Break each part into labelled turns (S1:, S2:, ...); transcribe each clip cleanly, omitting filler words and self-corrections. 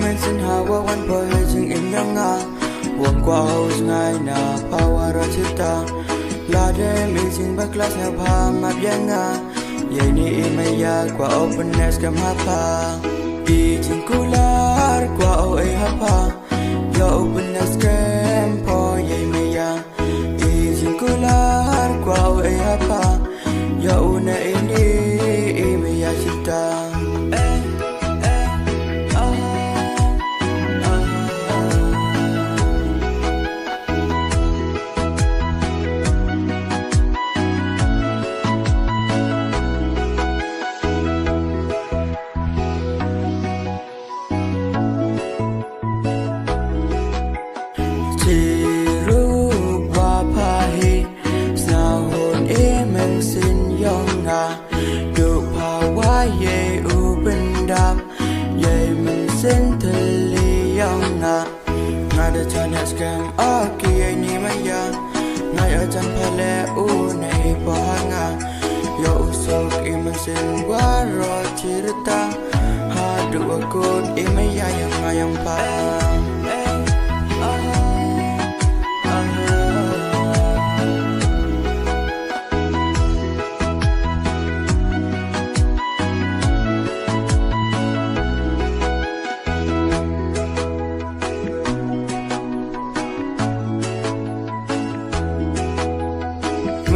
S1: mention hawa wan boy jing in yanga wong kwa house ngai na power chita la de mi jing ba class na pha ma byanga ye ni imaya kwa openness ka ma pa bi jing kular kwa o e ha pa yo openness kam po ye maya bi jing kular kwa o e ha pa yo na ini imaya chita Ngada chana scam aki ni maya ngai ajan phale u nei bahanga yo usok imasin waro chirta ha du akut imaya yang ngayang pa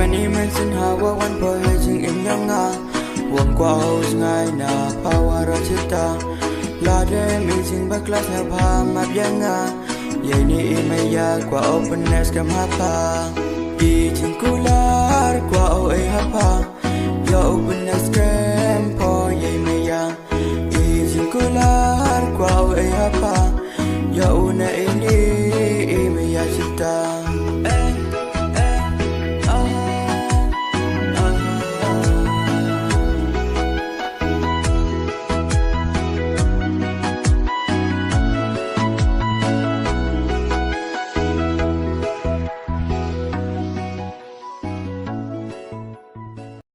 S1: Many mention hawa wan boy jing in yanga wong kwa house ngai na power chita la de mi jing ba class na pha ma byanga ye ni imaya kwa openness ka ma pa bi jing kular kwa o e ha pa yo openness ka